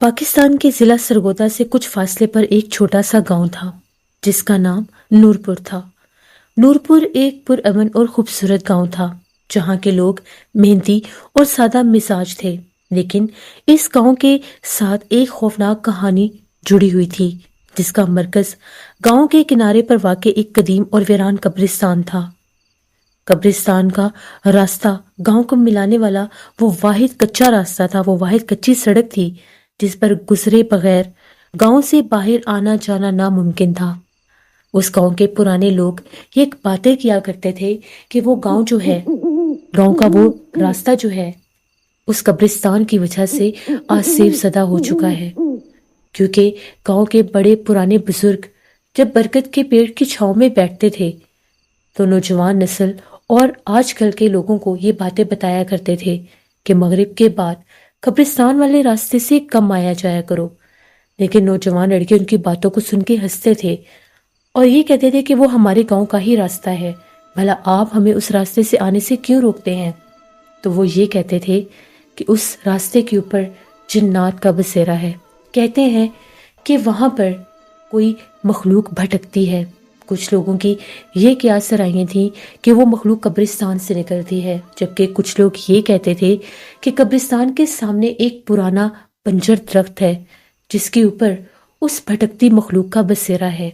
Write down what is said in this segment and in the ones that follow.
پاکستان کے ضلع سرگودا سے کچھ فاصلے پر ایک چھوٹا سا گاؤں تھا جس کا نام نورپور تھا۔ نورپور ایک پرامن اور خوبصورت گاؤں تھا جہاں کے لوگ محنتی اور سادہ مزاج تھے، لیکن اس گاؤں کے ساتھ ایک خوفناک کہانی جڑی ہوئی تھی جس کا مرکز گاؤں کے کنارے پر واقع ایک قدیم اور ویران قبرستان تھا۔ قبرستان کا راستہ گاؤں کو ملانے والا وہ واحد کچا راستہ تھا، وہ واحد کچی سڑک تھی جس پر گزرے بغیر گاؤں سے باہر آنا جانا ناممکن تھا۔ اس گاؤں کے پرانے لوگ یہ باتیں کیا کرتے تھے کہ وہ گاؤں جو ہے، گاؤں کا وہ راستہ جو ہے، اس قبرستان کی وجہ سے آج سیب زدہ ہو چکا ہے، کیونکہ گاؤں کے بڑے پرانے بزرگ جب برکت کے پیڑ کی چھاؤں میں بیٹھتے تھے تو نوجوان نسل اور آج کل کے لوگوں کو یہ باتیں بتایا کرتے تھے کہ مغرب کے بعد قبرستان والے راستے سے کم آیا جایا کرو، لیکن نوجوان لڑکے ان کی باتوں کو سن کے ہنستے تھے اور یہ کہتے تھے کہ وہ ہمارے گاؤں کا ہی راستہ ہے، بھلا آپ ہمیں اس راستے سے آنے سے کیوں روکتے ہیں؟ تو وہ یہ کہتے تھے کہ اس راستے کے اوپر جنات کا بسیرا ہے، کہتے ہیں کہ وہاں پر کوئی مخلوق بھٹکتی ہے۔ کچھ لوگوں کی یہ قیاس سرائیاں تھیں کہ وہ مخلوق قبرستان سے نکلتی ہے، جبکہ کچھ لوگ یہ کہتے تھے کہ قبرستان کے سامنے ایک پرانا بنجر درخت ہے جس کے اوپر اس بھٹکتی مخلوق کا بسیرا ہے۔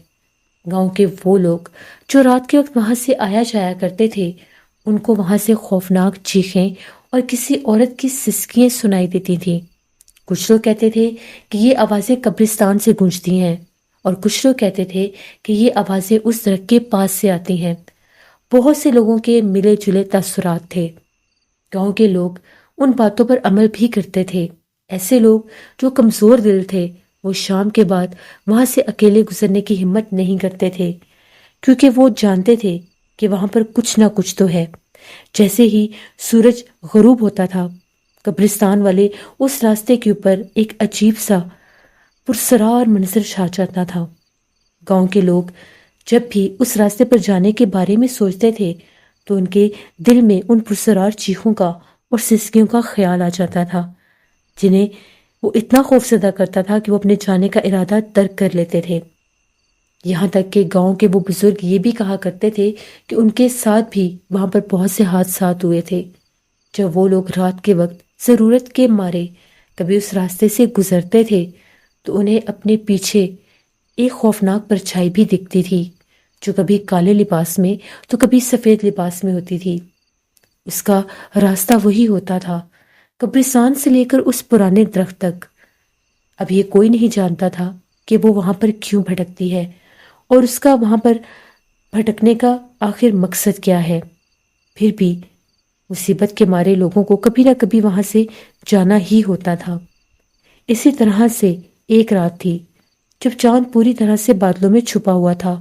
گاؤں کے وہ لوگ جو رات کے وقت وہاں سے آیا جایا کرتے تھے ان کو وہاں سے خوفناک چیخیں اور کسی عورت کی سسکیاں سنائی دیتی تھیں۔ کچھ لوگ کہتے تھے کہ یہ آوازیں قبرستان سے گونجتی ہیں اور کچھ لوگ کہتے تھے کہ یہ آوازیں اس درخت کے پاس سے آتی ہیں۔ بہت سے لوگوں کے ملے جلے تاثرات تھے۔ گاؤں کے لوگ ان باتوں پر عمل بھی کرتے تھے۔ ایسے لوگ جو کمزور دل تھے وہ شام کے بعد وہاں سے اکیلے گزرنے کی ہمت نہیں کرتے تھے، کیونکہ وہ جانتے تھے کہ وہاں پر کچھ نہ کچھ تو ہے۔ جیسے ہی سورج غروب ہوتا تھا، قبرستان والے اس راستے کے اوپر ایک عجیب سا پرسرار منظر چھا جاتا تھا۔ گاؤں کے لوگ جب بھی اس راستے پر جانے کے بارے میں سوچتے تھے تو ان کے دل میں ان پرسرار چیخوں کا اور سسکیوں کا خیال آ جاتا تھا، جنہیں وہ اتنا خوفزدہ کرتا تھا کہ وہ اپنے جانے کا ارادہ ترک کر لیتے تھے۔ یہاں تک کہ گاؤں کے وہ بزرگ یہ بھی کہا کرتے تھے کہ ان کے ساتھ بھی وہاں پر بہت سے حادثات ہوئے تھے جب وہ لوگ رات کے وقت ضرورت کے مارے کبھی اس راستے سے گزرتے تھے تو انہیں اپنے پیچھے ایک خوفناک پرچھائی بھی دکھتی تھی جو کبھی کالے لباس میں تو کبھی سفید لباس میں ہوتی تھی۔ اس کا راستہ وہی ہوتا تھا، قبرستان سے لے کر اس پرانے درخت تک۔ اب یہ کوئی نہیں جانتا تھا کہ وہ وہاں پر کیوں بھٹکتی ہے اور اس کا وہاں پر بھٹکنے کا آخر مقصد کیا ہے۔ پھر بھی مصیبت کے مارے لوگوں کو کبھی نہ کبھی وہاں سے جانا ہی ہوتا تھا۔ اسی طرح سے ایک رات تھی جب چاند پوری طرح سے بادلوں میں چھپا ہوا تھا۔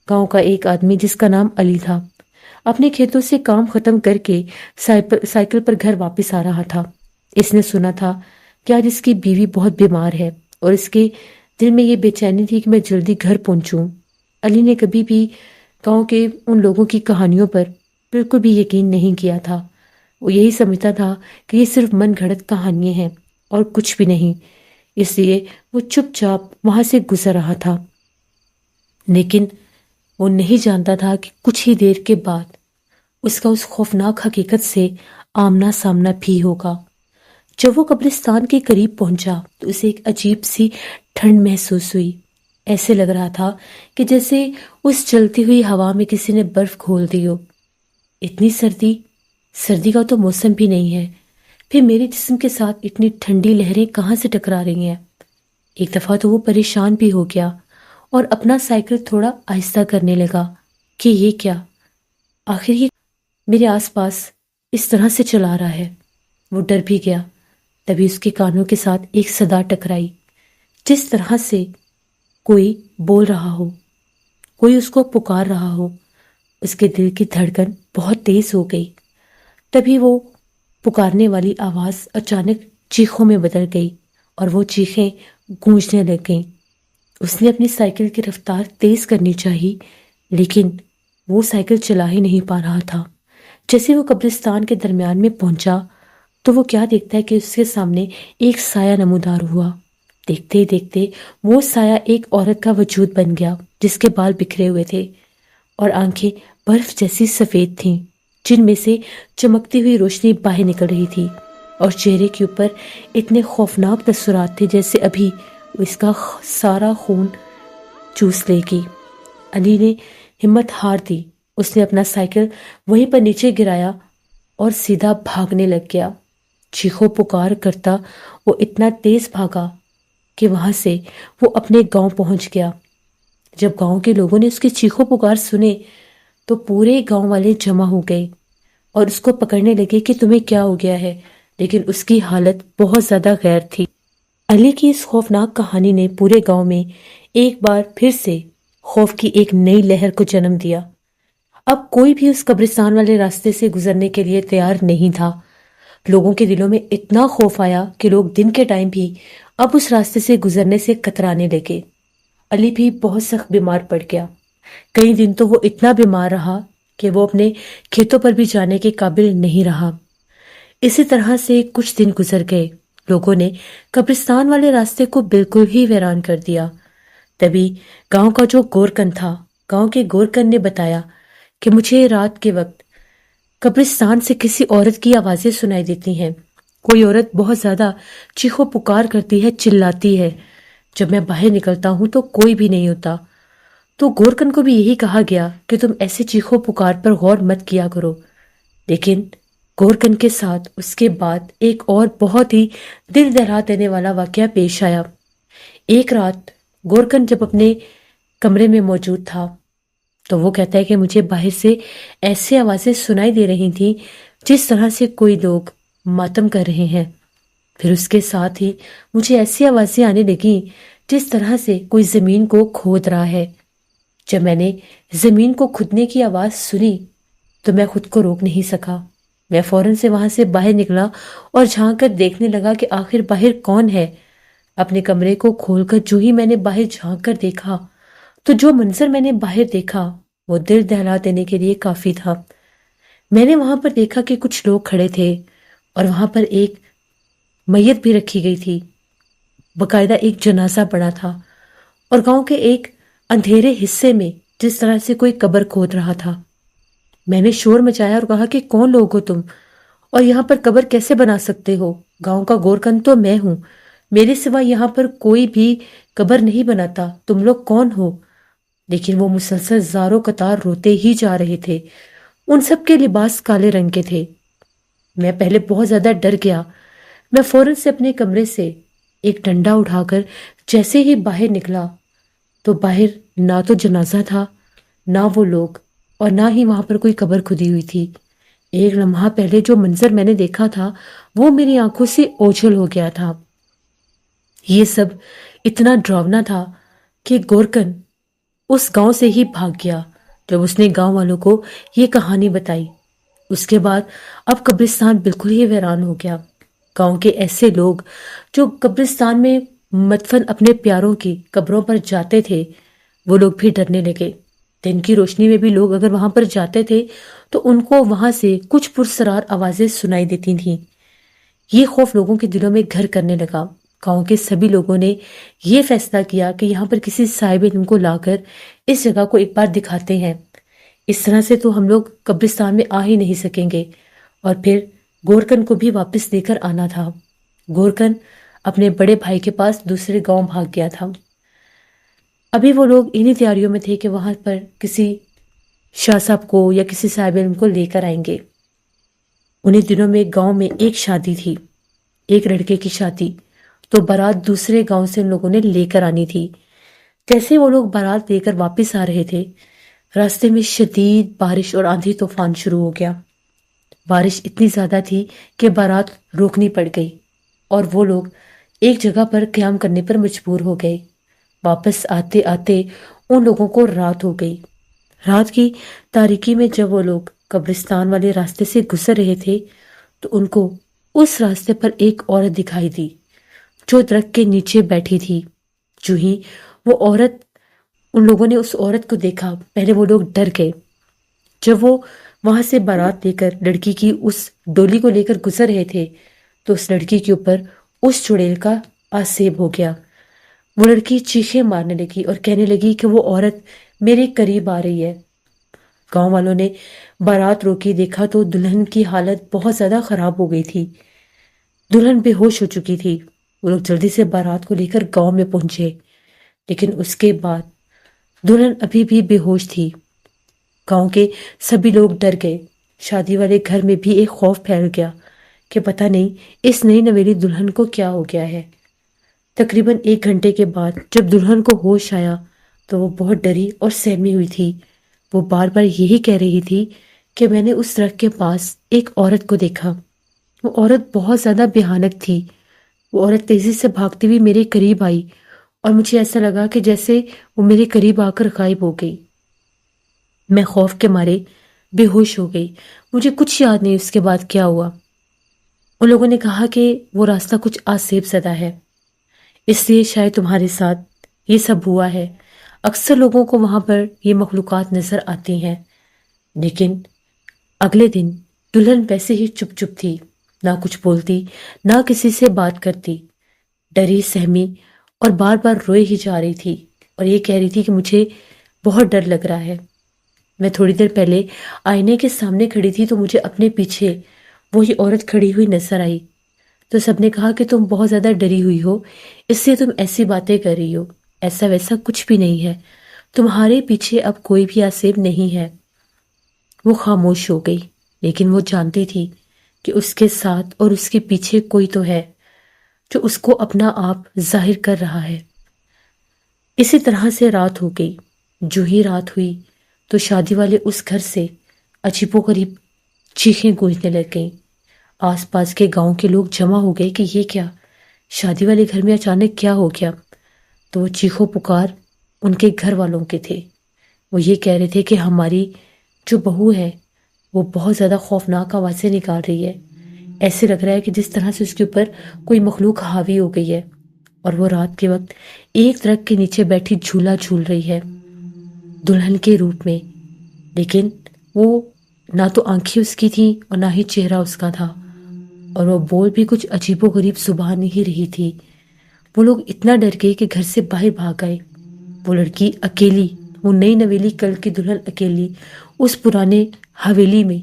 گاؤں کا ایک آدمی جس کا نام علی تھا اپنے کھیتوں سے کام ختم کر کے سائیکل پر گھر واپس آ رہا تھا۔ اس نے سنا تھا کہ آج اس کی بیوی بہت بیمار ہے اور اس کے دل میں یہ بے چینی تھی کہ میں جلدی گھر پہنچوں۔ علی نے کبھی بھی گاؤں کے ان لوگوں کی کہانیوں پر بالکل بھی یقین نہیں کیا تھا۔ وہ یہی سمجھتا تھا کہ یہ صرف من گھڑت کہانیاں ہیں اور کچھ بھی نہیں، اس لیے وہ چپ چاپ وہاں سے گزر رہا تھا۔ لیکن وہ نہیں جانتا تھا کہ کچھ ہی دیر کے بعد اس کا اس خوفناک حقیقت سے آمنا سامنا بھی ہوگا۔ جب وہ قبرستان کے قریب پہنچا تو اسے ایک عجیب سی ٹھنڈ محسوس ہوئی۔ ایسے لگ رہا تھا کہ جیسے اس چلتی ہوئی ہوا میں کسی نے برف گھول دی ہو۔ اتنی سردی کا تو موسم بھی نہیں ہے، پھر میرے جسم کے ساتھ اتنی ٹھنڈی لہریں کہاں سے ٹکرا رہی ہیں؟ ایک دفعہ تو وہ پریشان بھی ہو گیا اور اپنا سائیکل تھوڑا آہستہ کرنے لگا کہ یہ کیا، آخر یہ میرے آس پاس اس طرح سے چلا رہا ہے۔ وہ ڈر بھی گیا۔ تبھی اس کے کانوں کے ساتھ ایک صدا ٹکرائی، جس طرح سے کوئی بول رہا ہو، کوئی اس کو پکار رہا ہو۔ اس کے دل کی دھڑکن بہت تیز ہو گئی۔ تبھی وہ پکارنے والی آواز اچانک چیخوں میں بدل گئی اور وہ چیخیں گونجنے لگ گئیں۔ اس نے اپنی سائیکل کی رفتار تیز کرنی چاہی، لیکن وہ سائیکل چلا ہی نہیں پا رہا تھا۔ جیسے وہ قبرستان کے درمیان میں پہنچا تو وہ کیا دیکھتا ہے کہ اس کے سامنے ایک سایہ نمودار ہوا۔ دیکھتے ہی دیکھتے وہ سایہ ایک عورت کا وجود بن گیا جس کے بال بکھرے ہوئے تھے اور آنکھیں برف جیسی سفید تھیں، جن میں سے چمکتی ہوئی روشنی باہر نکل رہی تھی، اور چہرے کے اوپر اتنے خوفناک تاثرات تھے جیسے ابھی اس کا سارا خون چوس لے گی۔ علی نے ہمت ہار دی۔ اس نے اپنا سائیکل وہیں پر نیچے گرایا اور سیدھا بھاگنے لگ گیا۔ چیخو پکار کرتا وہ اتنا تیز بھاگا کہ وہاں سے وہ اپنے گاؤں پہنچ گیا۔ جب گاؤں کے لوگوں نے اس کی چیخو پکار سنے تو پورے گاؤں والے جمع ہو گئے اور اس کو پکڑنے لگے کہ تمہیں کیا ہو گیا ہے، لیکن اس کی حالت بہت زیادہ غیر تھی۔ علی کی اس خوفناک کہانی نے پورے گاؤں میں ایک بار پھر سے خوف کی ایک نئی لہر کو جنم دیا۔ اب کوئی بھی اس قبرستان والے راستے سے گزرنے کے لیے تیار نہیں تھا۔ لوگوں کے دلوں میں اتنا خوف آیا کہ لوگ دن کے ٹائم بھی اب اس راستے سے گزرنے سے کترانے لگے۔ علی بھی بہت سخت بیمار پڑ گیا۔ کئی دن تو وہ اتنا بیمار رہا کہ وہ اپنے کھیتوں پر بھی جانے کے قابل نہیں رہا۔ اسی طرح سے کچھ دن گزر گئے۔ لوگوں نے قبرستان والے راستے کو بالکل ہی ویران کر دیا۔ تبھی گاؤں کا جو گورکن تھا، گاؤں کے گورکن نے بتایا کہ مجھے رات کے وقت قبرستان سے کسی عورت کی آوازیں سنائی دیتی ہیں۔ کوئی عورت بہت زیادہ چیخو پکار کرتی ہے، چلاتی ہے۔ جب میں باہر نکلتا ہوں تو کوئی بھی نہیں ہوتا۔ تو گورکن کو بھی یہی کہا گیا کہ تم ایسے چیخو پکار پر غور مت کیا کرو۔ لیکن گورکن کے ساتھ اس کے بعد ایک اور بہت ہی دل دہلا دینے والا واقعہ پیش آیا۔ ایک رات گورکن جب اپنے کمرے میں موجود تھا تو وہ کہتا ہے کہ مجھے باہر سے ایسی آوازیں سنائی دے رہی تھیں جس طرح سے کوئی لوگ ماتم کر رہے ہیں۔ پھر اس کے ساتھ ہی مجھے ایسی آوازیں آنے لگیں جس طرح سے کوئی زمین کو کھود رہا ہے۔ جب میں نے زمین کو کھودنے کی آواز سنی تو میں خود کو روک نہیں سکا۔ میں فوراً سے وہاں سے باہر نکلا اور جھانک کر دیکھنے لگا کہ آخر باہر کون ہے۔ اپنے کمرے کو کھول کر جو ہی میں نے باہر جھانک کر دیکھا تو جو منظر میں نے باہر دیکھا وہ دل دہلا دینے کے لیے کافی تھا۔ میں نے وہاں پر دیکھا کہ کچھ لوگ کھڑے تھے اور وہاں پر ایک میت بھی رکھی گئی تھی، باقاعدہ ایک جنازہ پڑا تھا، اور گاؤں کے ایک اندھیرے حصے میں جس طرح سے کوئی قبر کھود رہا تھا۔ میں نے شور مچایا اور کہا کہ کون لوگ ہو تم اور یہاں پر قبر کیسے بنا سکتے ہو؟ گاؤں کا گورکن تو میں ہوں، میرے سوا یہاں پر کوئی بھی قبر نہیں بناتا، تم لوگ کون ہو؟ لیکن وہ مسلسل زاروں قطار روتے ہی جا رہے تھے۔ ان سب کے لباس کالے رنگ کے تھے۔ میں پہلے بہت زیادہ ڈر گیا۔ میں فوراً سے اپنے کمرے سے ایک ڈنڈا اٹھا کر جیسے ہی باہر نکلا تو باہر نہ تو جنازہ تھا، نہ وہ لوگ، اور نہ ہی وہاں پر کوئی قبر کھدی ہوئی تھی۔ ایک لمحہ پہلے جو منظر میں نے دیکھا تھا وہ میری آنکھوں سے اوجھل ہو گیا تھا۔ یہ سب اتنا ڈراونا تھا کہ گورکن اس گاؤں سے ہی بھاگ گیا جب اس نے گاؤں والوں کو یہ کہانی بتائی۔ اس کے بعد اب قبرستان بالکل ہی ویران ہو گیا۔ گاؤں کے ایسے لوگ جو قبرستان میں مدفن اپنے پیاروں کی قبروں پر جاتے تھے وہ لوگ بھی ڈرنے لگے۔ دن کی روشنی میں بھی لوگ اگر وہاں پر جاتے تھے تو ان کو وہاں سے کچھ پرسرار آوازیں سنائی دیتی تھیں۔ یہ خوف لوگوں کے دلوں میں گھر کرنے لگا۔ گاؤں کے سبھی لوگوں نے یہ فیصلہ کیا کہ یہاں پر کسی صاحب علم کو لا کر اس جگہ کو ایک بار دکھاتے ہیں۔ اس طرح سے تو ہم لوگ قبرستان میں آ ہی نہیں سکیں گے، اور پھر گورکن کو بھی واپس لے کر آنا تھا۔ گورکن اپنے بڑے بھائی کے پاس دوسرے گاؤں بھاگ گیا تھا۔ ابھی وہ لوگ انہی تیاریوں میں تھے کہ وہاں پر کسی شاہ صاحب کو یا کسی صاحب علم کو لے کر آئیں گے۔ انہی دنوں میں گاؤں میں ایک شادی تھی، ایک لڑکے کی شادی، تو بارات دوسرے گاؤں سے ان لوگوں نے لے کر آنی تھی۔ جیسے وہ لوگ بارات لے کر واپس آ رہے تھے، راستے میں شدید بارش اور آندھی طوفان شروع ہو گیا۔ بارش اتنی زیادہ تھی کہ بارات روکنی پڑ گئی اور وہ لوگ ایک جگہ پر قیام کرنے پر مجبور ہو گئے۔ واپس آتے آتے ان لوگوں کو رات ہو گئی۔ رات کی تاریکی میں جب وہ لوگ قبرستان والے راستے سے گزر رہے تھے تو ان کو اس راستے پر ایک عورت دکھائی دی جو درخت کے نیچے بیٹھی تھی۔ جو ہی وہ عورت، ان لوگوں نے اس عورت کو دیکھا، پہلے وہ لوگ ڈر گئے۔ جب وہ وہاں سے بارات لے کر لڑکی کی اس ڈولی کو لے کر گزر رہے تھے تو اس لڑکی کے اوپر اس چڑیل کا آسیب ہو گیا۔ وہ لڑکی چیخیں مارنے لگی اور کہنے لگی کہ وہ عورت میرے قریب آ رہی ہے۔ گاؤں والوں نے بارات روکی، دیکھا تو دلہن کی حالت بہت زیادہ خراب ہو گئی تھی۔ دلہن بے ہوش ہو چکی تھی۔ وہ لوگ جلدی سے بارات کو لے کر گاؤں میں پہنچے، لیکن اس کے بعد دلہن ابھی بھی بے ہوش تھی۔ گاؤں کے سبھی لوگ ڈر گئے۔ شادی والے گھر میں بھی ایک خوف پھیل گیا کہ پتہ نہیں اس نئی نویلی دلہن کو کیا ہو گیا ہے۔ تقریباً 1 گھنٹے کے بعد جب دلہن کو ہوش آیا تو وہ بہت ڈری اور سہمی ہوئی تھی۔ وہ بار بار یہی کہہ رہی تھی کہ میں نے اس درخت کے پاس ایک عورت کو دیکھا۔ وہ عورت بہت زیادہ بھیانک تھی۔ وہ عورت تیزی سے بھاگتی ہوئی میرے قریب آئی اور مجھے ایسا لگا کہ جیسے وہ میرے قریب آ کر غائب ہو گئی۔ میں خوف کے مارے بے ہوش ہو گئی۔ مجھے کچھ یاد نہیں اس کے بعد کیا ہوا۔ ان لوگوں نے کہا کہ وہ راستہ کچھ آسیب زدہ ہے، اس لیے شاید تمہارے ساتھ یہ سب ہوا ہے۔ اکثر لوگوں کو وہاں پر یہ مخلوقات نظر آتی ہیں، لیکن اگلے دن دلہن ویسے ہی چپ چپ تھی، نہ کچھ بولتی، نہ کسی سے بات کرتی، ڈری سہمی اور بار بار روئے ہی جا رہی تھی اور یہ کہہ رہی تھی کہ مجھے بہت ڈر لگ رہا ہے۔ میں تھوڑی دیر پہلے آئینے کے سامنے کھڑی تھی تو مجھے اپنے پیچھے وہی عورت کھڑی ہوئی نظر آئی، تو سب نے کہا کہ تم بہت زیادہ ڈری ہوئی ہو، اس لیے تم ایسی باتیں کر رہی ہو۔ ایسا ویسا کچھ بھی نہیں ہے، تمہارے پیچھے اب کوئی بھی آسیب نہیں ہے۔ وہ خاموش ہو گئی، لیکن وہ جانتی تھی کہ اس کے ساتھ اور اس کے پیچھے کوئی تو ہے جو اس کو اپنا آپ ظاہر کر رہا ہے۔ اسی طرح سے رات ہو گئی۔ جو ہی رات ہوئی تو شادی والے اس گھر سے عجیب و غریب چیخیں گونجنے لگ گئیں۔ آس پاس کے گاؤں کے لوگ جمع ہو گئے کہ یہ کیا، شادی والے گھر میں اچانک کیا ہو گیا؟ تو وہ چیخو پکار ان کے گھر والوں کے تھے۔ وہ یہ کہہ رہے تھے کہ ہماری جو بہو ہے وہ بہت زیادہ خوفناک آوازیں نکال رہی ہے، ایسے لگ رہا ہے کہ جس طرح سے اس کے اوپر کوئی مخلوق حاوی ہو گئی ہے، اور وہ رات کے وقت ایک درخت کے نیچے بیٹھی جھولا جھول رہی ہے دلہن کے روپ میں، لیکن وہ نہ تو آنکھیں اس کی تھیں اور نہ ہی چہرہ اس کا تھا، اور وہ بول بھی کچھ عجیب و غریب زبان ہی رہی تھی۔ وہ لوگ اتنا ڈر گئے کہ گھر سے باہر بھاگ آئے۔ وہ لڑکی اکیلی، وہ نئی نویلی کل کی دلہن اکیلی اس پرانے حویلی میں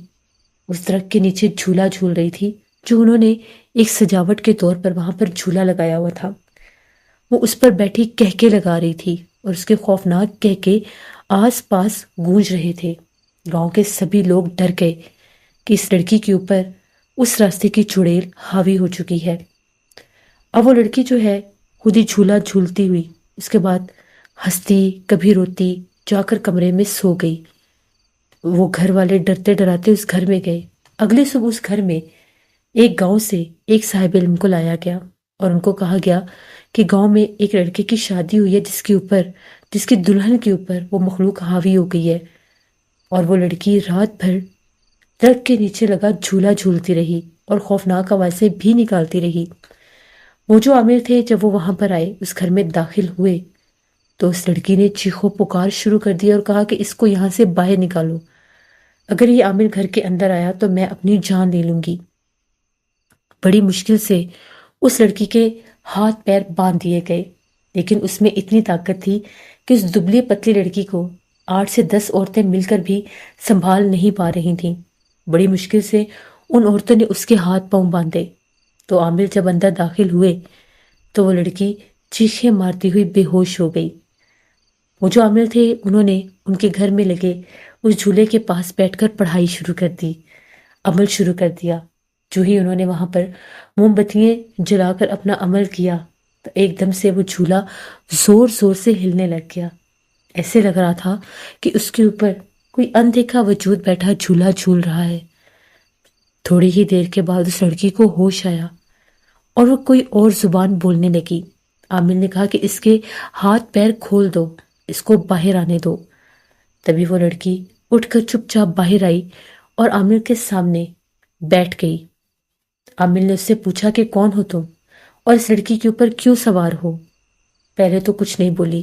اس درخت کے نیچے جھولا جھول رہی تھی جو انہوں نے ایک سجاوٹ کے طور پر وہاں پر جھولا لگایا ہوا تھا۔ وہ اس پر بیٹھی کہکے لگا رہی تھی اور اس کے خوفناک کہکے آس پاس گونج رہے تھے۔ گاؤں کے سبھی لوگ ڈر گئے کہ اس لڑکی کے اوپر اس راستے کی چڑیل حاوی ہو چکی ہے۔ اب وہ لڑکی جو ہے خود ہی جھولا جھولتی ہوئی اس کے بعد ہنستی کبھی روتی جا کر کمرے میں سو گئی۔ وہ گھر والے ڈرتے ڈراتے اس گھر میں گئے۔ اگلے صبح اس گھر میں ایک گاؤں سے ایک صاحب علم کو لایا گیا اور ان کو کہا گیا کہ گاؤں میں ایک لڑکے کی شادی ہوئی ہے جس کی دلہن کے اوپر وہ مخلوق حاوی ہو گئی ہے، اور وہ لڑکی رات بھر درخت کے نیچے لگا جھولا جھولتی رہی اور خوفناک آوازیں بھی نکالتی رہی۔ وہ جو عامل تھے جب وہ وہاں پر آئے، اس گھر میں داخل ہوئے، تو اس لڑکی نے چیخو پکار شروع کر دیا اور کہا کہ اس کو یہاں سے باہر نکالو، اگر یہ عامل گھر کے اندر آیا تو میں اپنی جان لے لوں گی۔ بڑی مشکل سے اس لڑکی کے ہاتھ پیر باندھ دیے گئے، لیکن اس میں اتنی طاقت تھی کہ اس دبلی پتلی لڑکی کو 8 سے 10 عورتیں مل کر بھی سنبھال نہیں پا رہی تھیں۔ بڑی مشکل سے ان عورتوں نے اس کے ہاتھ پاؤں باندھے۔ تو عامل جب اندر داخل ہوئے تو وہ لڑکی چیخیں مارتی ہوئی بے ہوش ہو گئی۔ وہ جو عامل تھے انہوں نے ان کے گھر میں لگے اس جھولے کے پاس بیٹھ کر پڑھائی شروع کر دی، عمل شروع کر دیا۔ جو ہی انہوں نے وہاں پر موم بتیاں جلا کر اپنا عمل کیا تو ایک دم سے وہ جھولا زور زور سے ہلنے لگ گیا۔ ایسے لگ رہا تھا کہ اس کے اوپر کوئی اندیکھا وجود بیٹھا جھولا جھول رہا ہے۔ تھوڑی ہی دیر کے بعد اس لڑکی کو ہوش آیا اور وہ کوئی اور زبان بولنے لگی۔ عامل نے کہا کہ اس کے ہاتھ پیر کھول دو، اس کو باہر آنے دو۔ تبھی وہ لڑکی اٹھ کر چپ چاپ باہر آئی اور عامل کے سامنے بیٹھ گئی۔ عامل نے اس سے پوچھا کہ کون ہو تم اور اس لڑکی کے اوپر کیوں سوار ہو؟ پہلے تو کچھ نہیں بولی،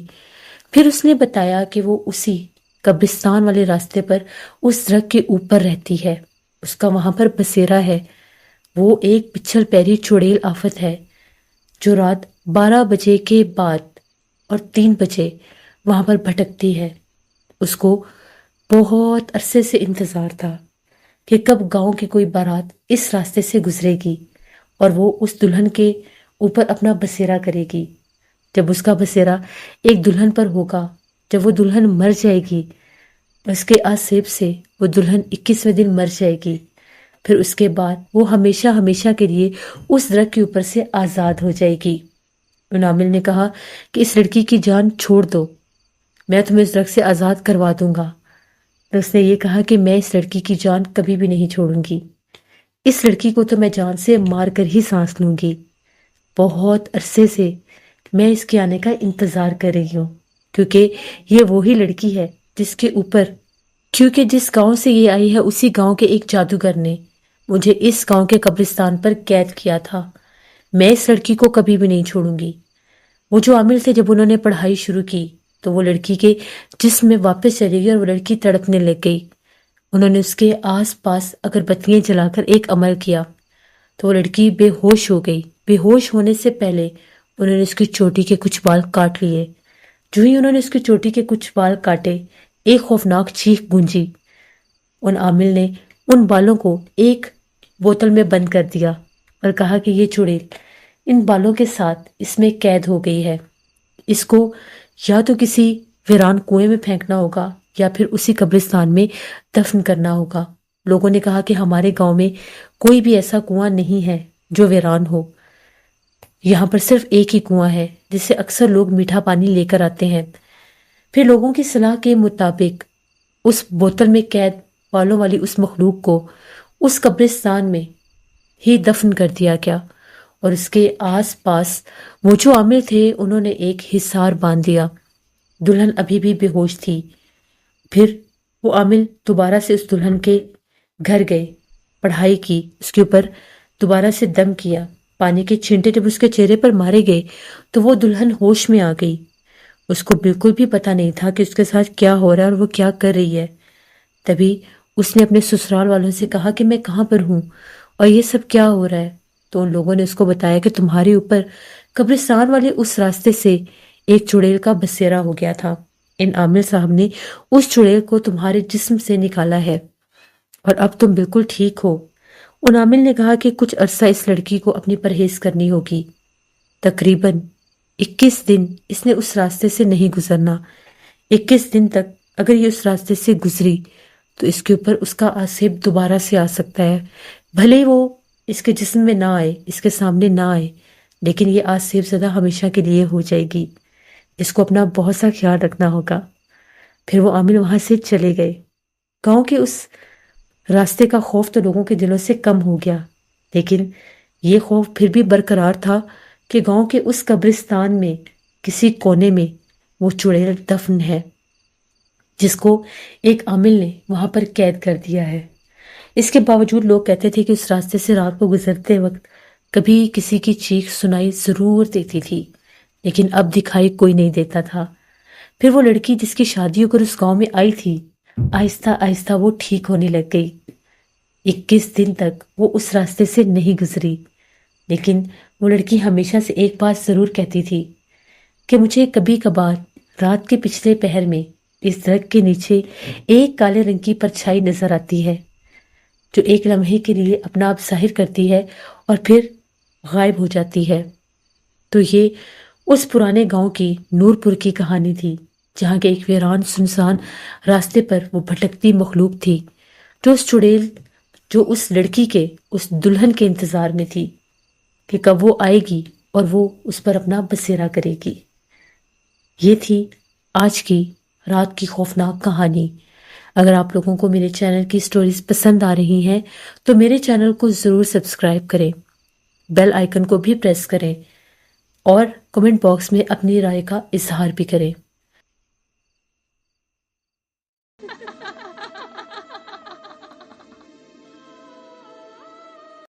پھر اس نے بتایا کہ وہ اسی قبرستان والے راستے پر اس درخت کے اوپر رہتی ہے۔ اس کا وہاں پر بسیرا ہے۔ وہ ایک پچھل پیری چڑیل آفت ہے جو رات 12 بجے کے بعد اور 3 بجے وہاں پر بھٹکتی ہے۔ اس کو بہت عرصے سے انتظار تھا کہ کب گاؤں کی کوئی بارات اس راستے سے گزرے گی اور وہ اس دلہن کے اوپر اپنا بسیرا کرے گی۔ جب اس کا بسیرا ایک دلہن پر ہوگا، جب وہ دلہن مر جائے گی، اس کے آسیب سے وہ دلہن 21ویں دن مر جائے گی، پھر اس کے بعد وہ ہمیشہ ہمیشہ کے لیے اس درخت کے اوپر سے آزاد ہو جائے گی۔ ان عامل نے کہا کہ اس لڑکی کی جان چھوڑ دو، میں تمہیں اس درخت سے آزاد کروا دوں گا۔ اس نے یہ کہا کہ میں اس لڑکی کی جان کبھی بھی نہیں چھوڑوں گی، اس لڑکی کو تو میں جان سے مار کر ہی سانس لوں گی۔ بہت عرصے سے میں اس کے آنے کا انتظار کر رہی ہوں، کیونکہ یہ وہی لڑکی ہے کیونکہ جس گاؤں سے یہ آئی ہے اسی گاؤں کے ایک جادوگر نے مجھے اس گاؤں کے قبرستان پر قید کیا تھا۔ میں اس لڑکی کو کبھی بھی نہیں چھوڑوں گی۔ وہ جو عامل تھے جب انہوں نے پڑھائی شروع کی تو وہ لڑکی کے جسم میں واپس چلی گئی اور وہ لڑکی تڑپنے لگ گئی۔ انہوں نے اس کے آس پاس اگر بتیاں جلا کر ایک عمل کیا تو وہ لڑکی بے ہوش ہو گئی۔ بے ہوش ہونے سے پہلے انہوں نے اس کی چوٹی کے کچھ بال کاٹ لیے۔ جو ہی انہوں نے اس کی چوٹی کے کچھ بال کاٹے، ایک خوفناک چیخ گونجی۔ ان عامل نے ان بالوں کو ایک بوتل میں بند کر دیا اور کہا کہ یہ چڑیل ان بالوں کے ساتھ اس میں قید ہو گئی ہے، اس کو یا تو کسی ویران کنویں میں پھینکنا ہوگا یا پھر اسی قبرستان میں دفن کرنا ہوگا۔ لوگوں نے کہا کہ ہمارے گاؤں میں کوئی بھی ایسا کنواں نہیں ہے جو ویران ہو، یہاں پر صرف ایک ہی کنواں ہے جس سے اکثر لوگ میٹھا پانی لے کر آتے ہیں۔ پھر لوگوں کی صلاح کے مطابق اس بوتل میں قید بالوں والی اس مخلوق کو اس قبرستان میں ہی دفن کر دیا گیا اور اس کے آس پاس وہ جو عامل تھے انہوں نے ایک حصار باندھ دیا۔ دلہن ابھی بھی بے ہوش تھی۔ پھر وہ عامل دوبارہ سے اس دلہن کے گھر گئے، پڑھائی کی، اس کے اوپر دوبارہ سے دم کیا۔ پانی کے چھینٹے جب اس کے چہرے پر مارے گئے تو وہ دلہن ہوش میں آ گئی۔ اس کو بالکل بھی پتہ نہیں تھا کہ اس کے ساتھ کیا ہو رہا ہے اور وہ کیا کر رہی ہے۔ تبھی اس نے اپنے سسرال والوں سے کہا کہ میں کہاں پر ہوں اور یہ سب کیا ہو رہا ہے۔ تو ان لوگوں نے اس کو بتایا کہ تمہارے اوپر قبرستان والے اس راستے سے ایک چڑیل کا بسیرا ہو گیا تھا۔ ان عامل صاحب نے اس چڑیل کو تمہارے جسم سے نکالا ہے اور اب تم بالکل ٹھیک ہو۔ ان عامل نے کہا کہ کچھ عرصہ اس لڑکی کو اپنی پرہیز کرنی ہوگی، تقریباً 21 دن اس نے اس راستے سے نہیں گزرنا۔ 21 دن تک اگر یہ اس راستے سے گزری تو اس کے اوپر اس کا آسیب دوبارہ سے آ سکتا ہے، بھلے وہ اس کے جسم میں نہ آئے، اس کے سامنے نہ آئے، لیکن یہ آسیب زدہ ہمیشہ کے لیے ہو جائے گی۔ اس کو اپنا بہت سا خیال رکھنا ہوگا۔ پھر وہ عامل وہاں سے چلے گئے۔ گاؤں کے اس راستے کا خوف تو لوگوں کے دلوں سے کم ہو گیا، لیکن یہ خوف پھر بھی برقرار تھا کہ گاؤں کے اس قبرستان میں کسی کونے میں وہ چڑیل دفن ہے جس کو ایک عامل نے وہاں پر قید کر دیا ہے۔ اس کے باوجود لوگ کہتے تھے کہ اس راستے سے رات کو گزرتے وقت کبھی کسی کی چیخ سنائی ضرور دیتی تھی، لیکن اب دکھائی کوئی نہیں دیتا تھا۔ پھر وہ لڑکی جس کی شادی ہو کر اس گاؤں میں آئی تھی، آہستہ آہستہ وہ ٹھیک ہونے لگ گئی۔ 21 دن تک وہ اس راستے سے نہیں گزری، لیکن وہ لڑکی ہمیشہ سے ایک بات ضرور کہتی تھی کہ مجھے کبھی کبھار رات کے پچھلے پہر میں اس درخت کے نیچے ایک کالے رنگ کی پرچھائی نظر آتی ہے جو ایک لمحے کے لیے اپنا آپ ظاہر کرتی ہے اور پھر غائب ہو جاتی ہے۔ تو یہ اس پرانے گاؤں کی نور پور کی کہانی تھی، جہاں کے ایک ویران سنسان راستے پر وہ بھٹکتی مخلوق تھی جو اس لڑکی کے، اس دلہن کے انتظار میں تھی کہ کب وہ آئے گی اور وہ اس پر اپنا بسیرا کرے گی۔ یہ تھی آج کی رات کی خوفناک کہانی۔ اگر آپ لوگوں کو میرے چینل کی سٹوریز پسند آ رہی ہیں تو میرے چینل کو ضرور سبسکرائب کریں، بیل آئیکن کو بھی پریس کریں اور کمنٹ باکس میں اپنی رائے کا اظہار بھی کریں۔